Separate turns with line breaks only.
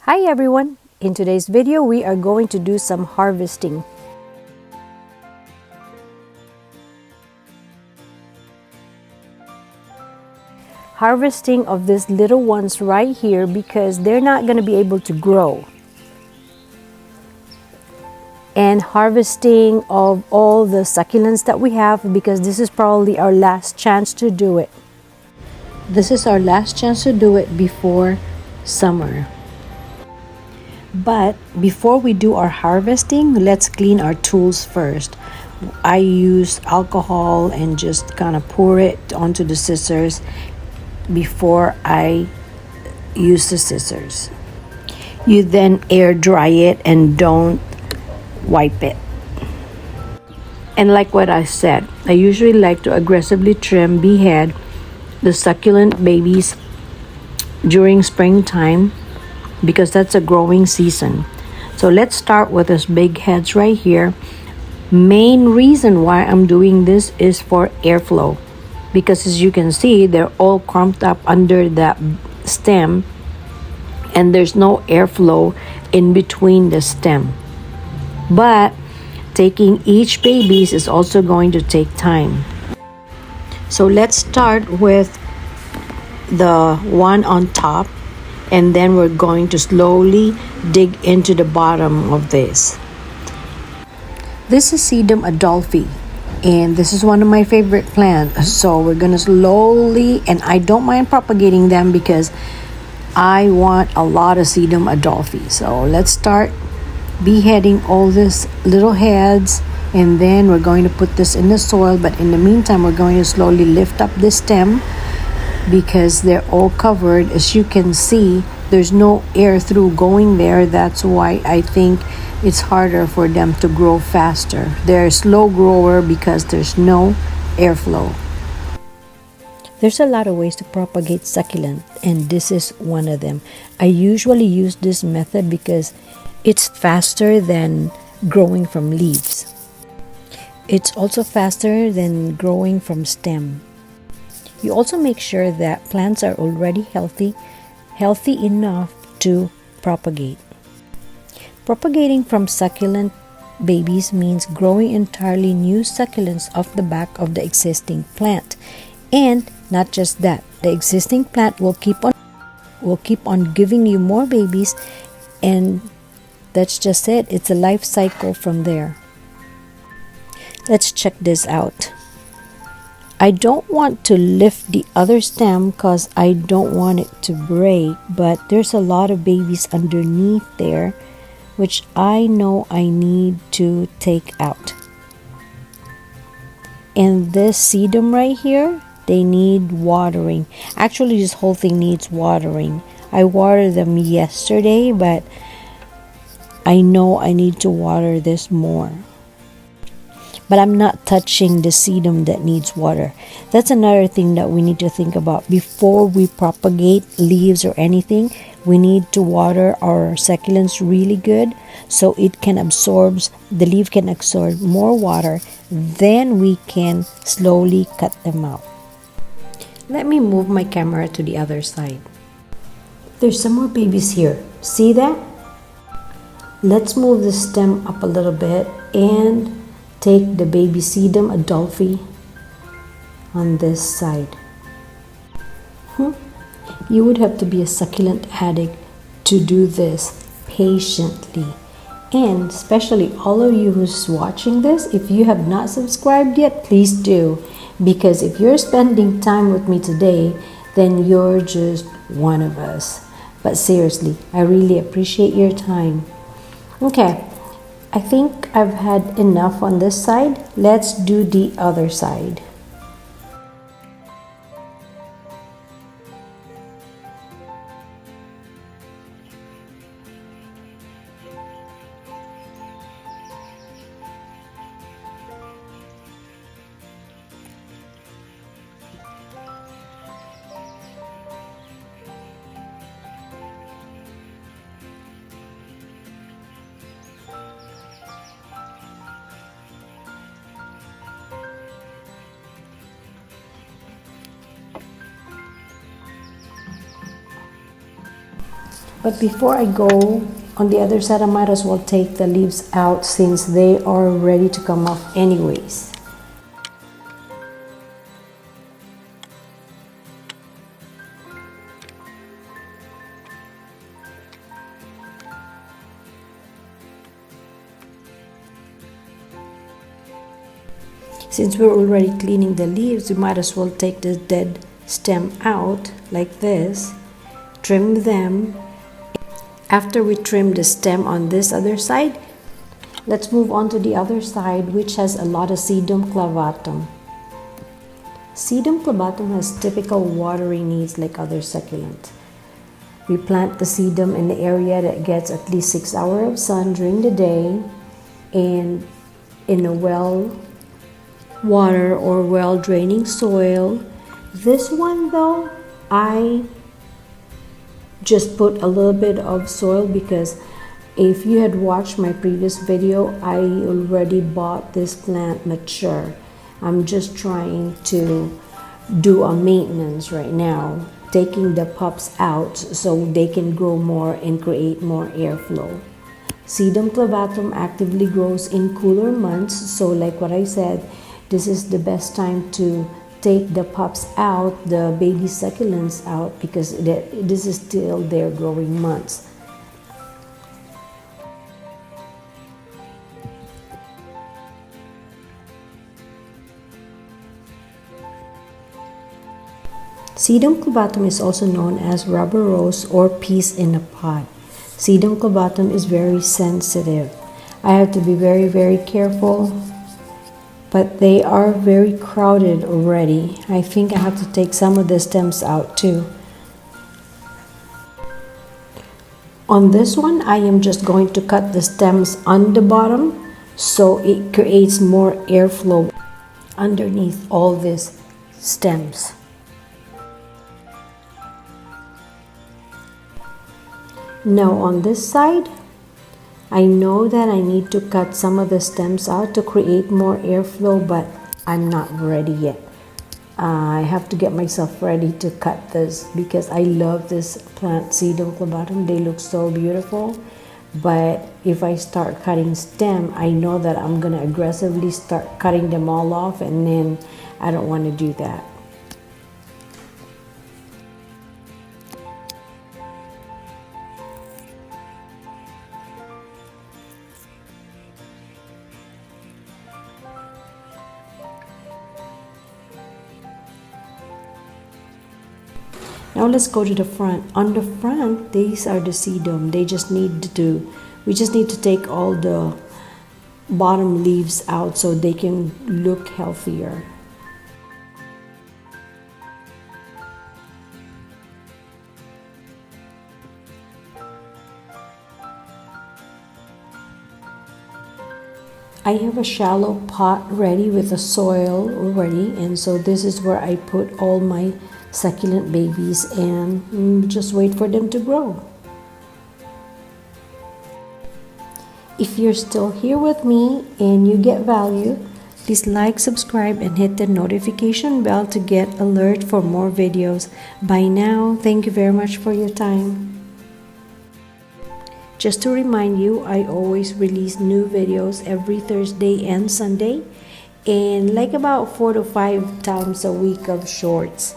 Hi everyone! In today's video, we are going to do some harvesting. Harvesting of these little ones right here because they're not going to be able to grow. And harvesting of all the succulents that we have because this is probably our last chance to do it. This is our last chance to do it before summer. But before we do our harvesting, let's clean our tools first. I use alcohol and just kind of pour it onto the scissors before I use the scissors. You then air dry it and don't wipe it. And like what I said, I usually like to aggressively trim behead the succulent babies during springtime because that's a growing season. So let's start with these big heads right here. Main reason why I'm doing this is for airflow because as you can see, they're all crumped up under that stem and there's no airflow in between the stem. But taking each babies is also going to take time. So let's start with the one on top, and then we're going to slowly dig into the bottom of this. This is Sedum Adolphi, and this is one of my favorite plants. So we're gonna slowly, and I don't mind propagating them because I want a lot of Sedum Adolphi. So let's start beheading all these little heads, and then we're going to put this in the soil. But in the meantime, we're going to slowly lift up the stem because they're all covered. As you can see, there's no air through going there. That's why I think it's harder for them to grow faster. They're a slow grower because there's no airflow. There's a lot of ways to propagate succulent, and this is one of them. I usually use this method because it's faster than growing from leaves. It's also faster than growing from stem. You also make sure that plants are already healthy enough to propagate. Propagating from succulent babies means growing entirely new succulents off the back of the existing plant. And not just that, the existing plant will keep on giving you more babies, and that's just it. It's a life cycle from there. Let's check this out. I don't want to lift the other stem because I don't want it to break, but there's a lot of babies underneath there which I know I need to take out. And this sedum right here, they need watering. Actually, this whole thing needs watering. I watered them yesterday, but I know I need to water this more. But I'm not touching the sedum that needs water. That's another thing that we need to think about. Before we propagate leaves or anything, we need to water our succulents really good so the leaf can absorb more water. Then we can slowly cut them out. Let me move my camera to the other side. There's some more babies here. See that? Let's move the stem up a little bit and take the baby Sedum Adolphi on this side. You would have to be a succulent addict to do this patiently. And especially all of you who's watching this, if you have not subscribed yet, please do. Because if you're spending time with me today, then you're just one of us. But seriously, I really appreciate your time. Okay. I think I've had enough on this side. Let's do the other side. But before I go on the other side, I might as well take the leaves out since they are ready to come off anyways. Since we're already cleaning the leaves, we might as well take the dead stem out like this, trim them. After we trim the stem on this other side, let's move on to the other side, which has a lot of sedum clavatum. Sedum clavatum has typical watery needs like other succulents. We plant the sedum in the area that gets at least 6 hours of sun during the day and in a well water or well draining soil. This one though, I just put a little bit of soil because if you had watched my previous video, I already bought this plant mature. I'm just trying to do a maintenance right now, taking the pups out so they can grow more and create more airflow. Sedum clavatum actively grows in cooler months, so like what I said, this is the best time to take the pups out, the baby succulents out, because this is still their growing months. Sedum clavatum is also known as rubber rose or peas in a pod. Sedum clavatum is very sensitive. I have to be very careful, but they are very crowded already. I think I have to take some of the stems out too. On this one, I am just going to cut the stems on the bottom so it creates more airflow underneath all these stems. Now on this side, I know that I need to cut some of the stems out to create more airflow, but I'm not ready yet. I have to get myself ready to cut this because I love this plant, sedum clavatum. They look so beautiful. But if I start cutting stem, I know that I'm gonna aggressively start cutting them all off, and then I don't want to do that. Now let's go to the front. On the front, these are the sedum. We just need to take all the bottom leaves out so they can look healthier. I have a shallow pot ready with the soil already, and so this is where I put all my succulent babies and just wait for them to grow. If you're still here with me and you get value, please like, subscribe, and hit the notification bell to get alert for more videos. By now, thank you very much for your time. Just to remind you, I always release new videos every Thursday and Sunday, and like about 4 to 5 times a week of shorts.